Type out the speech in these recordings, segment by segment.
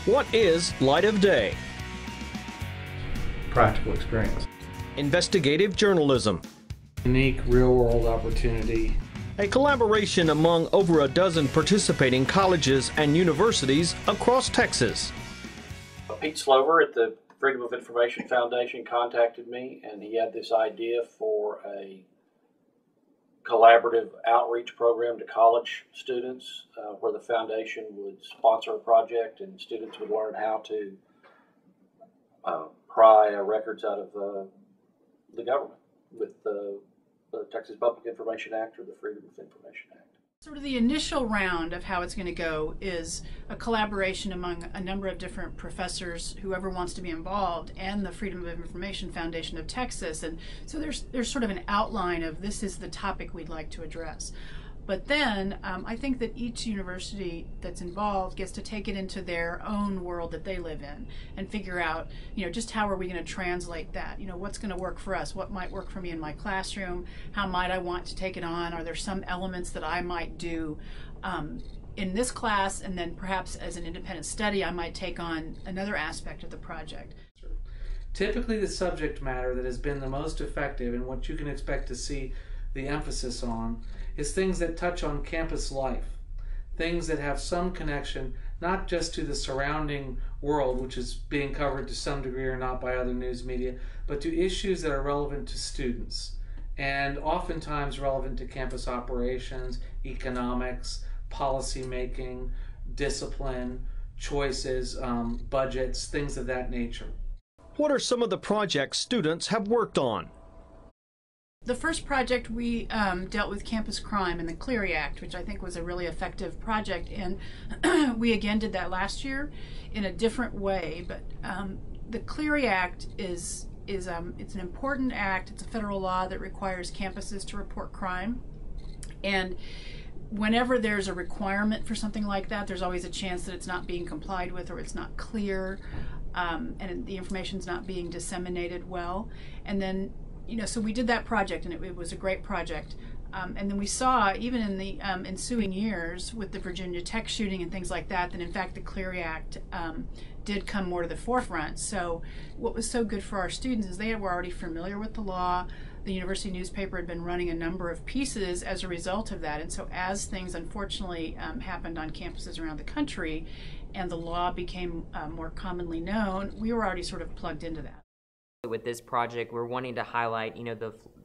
What is Light of Day? Practical experience. Investigative journalism. Unique real-world opportunity. A collaboration among over a dozen participating colleges and universities across Texas. Pete Slover at the Freedom of Information Foundation contacted me, and he had this idea for a collaborative outreach program to college students where the foundation would sponsor a project and students would learn how to pry records out of the government with the Texas Public Information Act or the Freedom of Information Act. Sort of the initial round of how it's going to go is a collaboration among a number of different professors, whoever wants to be involved, and the Freedom of Information Foundation of Texas. And so there's sort of an outline of this is the topic we'd like to address. But then I think that each university that's involved gets to take it into their own world that they live in and figure out, just how are we going to translate that? What's going to work for us? What might work for me in my classroom? How might I want to take it on? Are there some elements that I might do in this class, and then perhaps as an independent study I might take on another aspect of the project? Typically the subject matter that has been the most effective and what you can expect to see the emphasis on is things that touch on campus life, things that have some connection not just to the surrounding world, which is being covered to some degree or not by other news media, but to issues that are relevant to students and oftentimes relevant to campus operations, economics, policy making, discipline, choices, budgets, things of that nature. What are some of the projects students have worked on? The first project we dealt with campus crime and the Clery Act, which I think was a really effective project, and we again did that last year in a different way. But the Clery Act it's an important act. It's a federal law that requires campuses to report crime, and whenever there's a requirement for something like that, there's always a chance that it's not being complied with or it's not clear, and the information's not being disseminated well. And then so we did that project, and it was a great project. And then we saw, even in the ensuing years with the Virginia Tech shooting and things like that, in fact the Clery Act did come more to the forefront. So what was so good for our students is they were already familiar with the law. The university newspaper had been running a number of pieces as a result of that. And so as things unfortunately happened on campuses around the country and the law became more commonly known, we were already sort of plugged into that. With this project, we're wanting to highlight,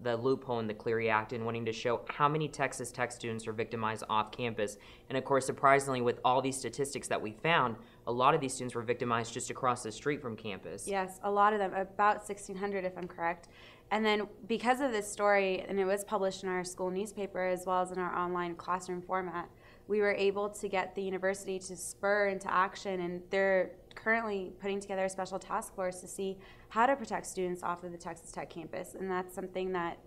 the loophole in the Clery Act and wanting to show how many Texas Tech students are victimized off campus. And of course, surprisingly, with all these statistics that we found, a lot of these students were victimized just across the street from campus. Yes, a lot of them, about 1,600 if I'm correct. And then because of this story, and it was published in our school newspaper as well as in our online classroom format, we were able to get the university to spur into action, and they're currently putting together a special task force to see how to protect students off of the Texas Tech campus, and that's something that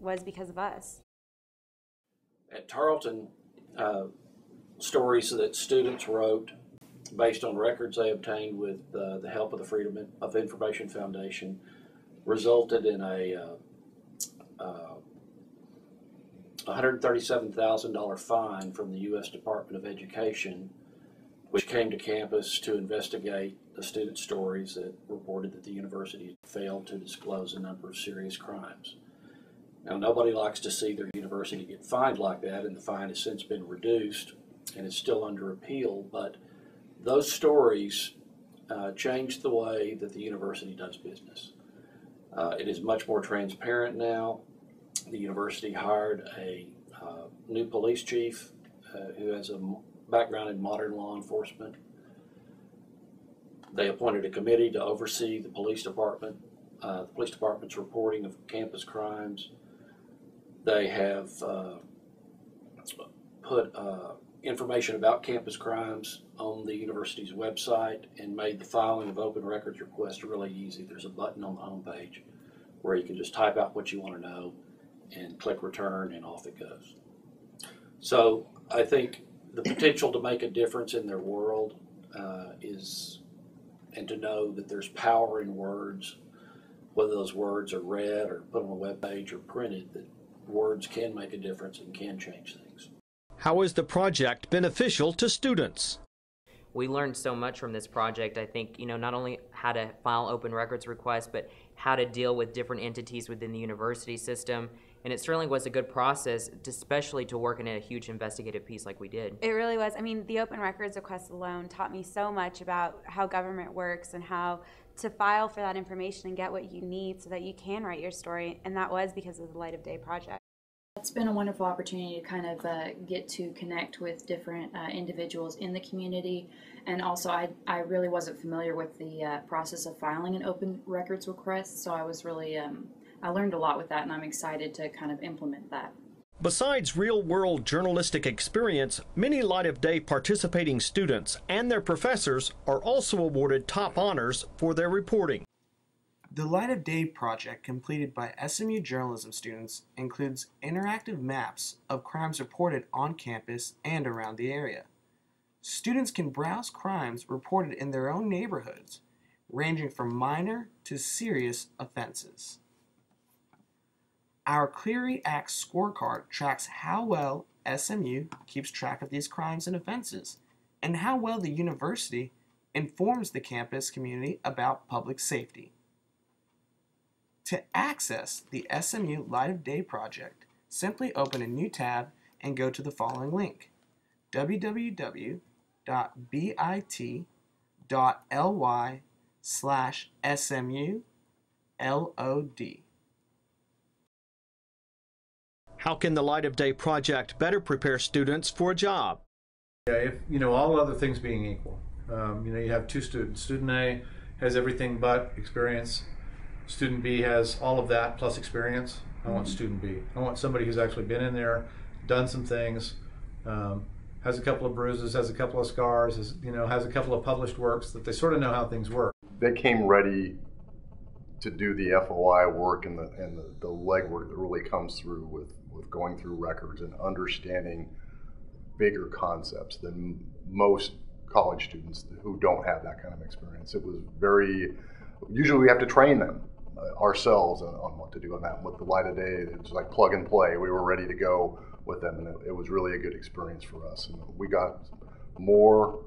was because of us. At Tarleton, stories that students wrote based on records they obtained with the help of the Freedom of Information Foundation resulted in a $137,000 fine from the U.S. Department of Education, which came to campus to investigate the student stories that reported that the university failed to disclose a number of serious crimes. Now, nobody likes to see their university get fined like that, and the fine has since been reduced and is still under appeal, but those stories changed the way that the university does business. It is much more transparent now. The university hired a new police chief who has a background in modern law enforcement. They appointed a committee to oversee the police department, the police department's reporting of campus crimes. They have put information about campus crimes on the university's website and made the filing of open records requests really easy. There's a button on the homepage where you can just type out what you want to know and click return, and off it goes. So I think the potential to make a difference in their world and to know that there's power in words, whether those words are read or put on a web page or printed, that words can make a difference and can change things. How is the project beneficial to students? we learned so much from this project. I think, not only how to file open records requests, but how to deal with different entities within the university system. And it certainly was a good process, especially to work in a huge investigative piece like we did. It really was. I mean, the open records request alone taught me so much about how government works and how to file for that information and get what you need so that you can write your story. And that was because of the Light of Day project. It's been a wonderful opportunity to kind of get to connect with different individuals in the community. And also, I really wasn't familiar with the process of filing an open records request, so I was really, I learned a lot with that, and I'm excited to kind of implement that. Besides real-world journalistic experience, many Light of Day participating students and their professors are also awarded top honors for their reporting. The Light of Day project completed by SMU journalism students includes interactive maps of crimes reported on campus and around the area. Students can browse crimes reported in their own neighborhoods, ranging from minor to serious offenses. Our Clery Act scorecard tracks how well SMU keeps track of these crimes and offenses, and how well the university informs the campus community about public safety. To access the SMU Light of Day project, simply open a new tab and go to the following link, www.bit.ly/SMU-LOD. How can the Light of Day project better prepare students for a job? Yeah, if all other things being equal, you have two students. Student A has everything but experience. Student B has all of that plus experience. I want student B. I want somebody who's actually been in there, done some things, has a couple of bruises, has a couple of scars, has a couple of published works, that they sort of know how things work. They came ready to do the FOI work and the legwork that really comes through with going through records and understanding bigger concepts than most college students who don't have that kind of experience. It was usually we have to train them ourselves on what to do on that. With the Light of Day, it was like plug and play. We were ready to go with them, and it was really a good experience for us. And we got more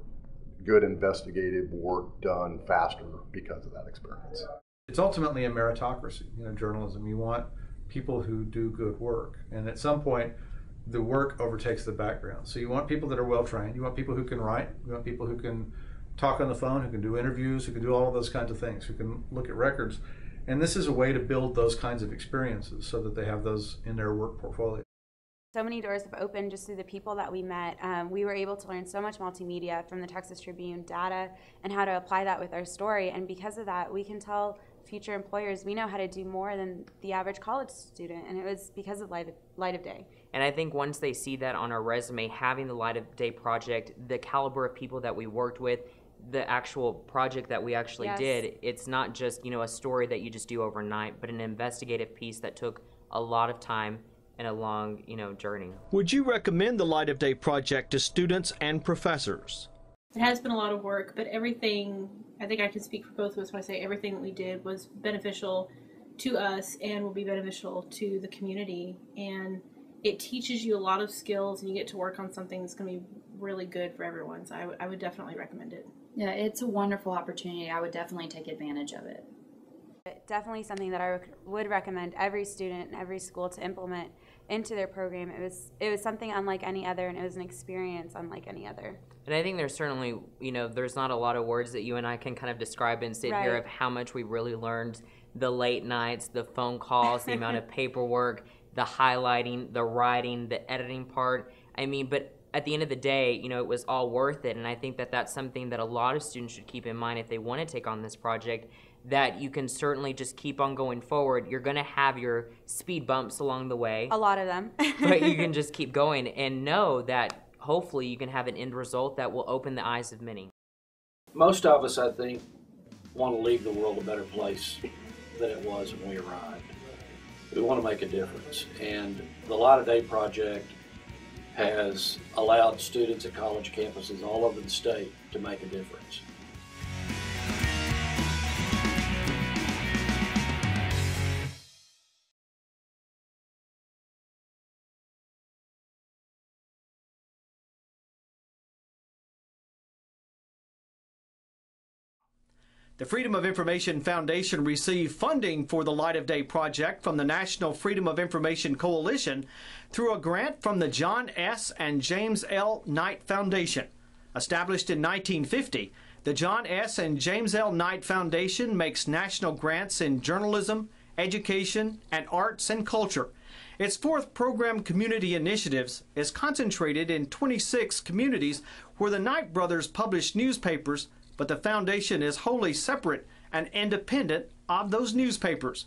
good investigative work done faster because of that experience. It's ultimately a meritocracy, journalism. You want people who do good work, and at some point the work overtakes the background. So you want people that are well trained, you want people who can write, you want people who can talk on the phone, who can do interviews, who can do all of those kinds of things, who can look at records. And this is a way to build those kinds of experiences so that they have those in their work portfolio. So many doors have opened just through the people that we met. We were able to learn so much multimedia from the Texas Tribune data and how to apply that with our story. And because of that, we can tell future employers we know how to do more than the average college student. And it was because of Light of Day. And I think once they see that on our resume, having the Light of Day project, the caliber of people that we worked with, the actual project that we actually did, it's not just a story that you just do overnight, but an investigative piece that took a lot of time and a long journey. Would you recommend the Light of Day project to students and professors? It has been a lot of work, but everything, I think I can speak for both of us when I say everything that we did was beneficial to us and will be beneficial to the community. And it teaches you a lot of skills, and you get to work on something that's going to be really good for everyone. So I would definitely recommend it. Yeah, it's a wonderful opportunity. I would definitely take advantage of it. Definitely something that I would recommend every student and every school to implement into their program. It was something unlike any other, and it was an experience unlike any other. And I think there's certainly, there's not a lot of words that you and I can kind of describe and sit here of how much we really learned. The late nights, the phone calls, the amount of paperwork, the highlighting, the writing, the editing part. But at the end of the day, it was all worth it. And I think that that's something that a lot of students should keep in mind if they want to take on this project, that you can certainly just keep on going forward. You're going to have your speed bumps along the way. A lot of them. But you can just keep going and know that hopefully you can have an end result that will open the eyes of many. Most of us, I think, want to leave the world a better place than it was when we arrived. We want to make a difference. And the Light of Day project has allowed students at college campuses all over the state to make a difference. The Freedom of Information Foundation received funding for the Light of Day project from the National Freedom of Information Coalition through a grant from the John S. and James L. Knight Foundation. Established in 1950, the John S. and James L. Knight Foundation makes national grants in journalism, education, and arts and culture. Its fourth program, Community Initiatives, is concentrated in 26 communities where the Knight brothers publish newspapers, but the foundation is wholly separate and independent of those newspapers.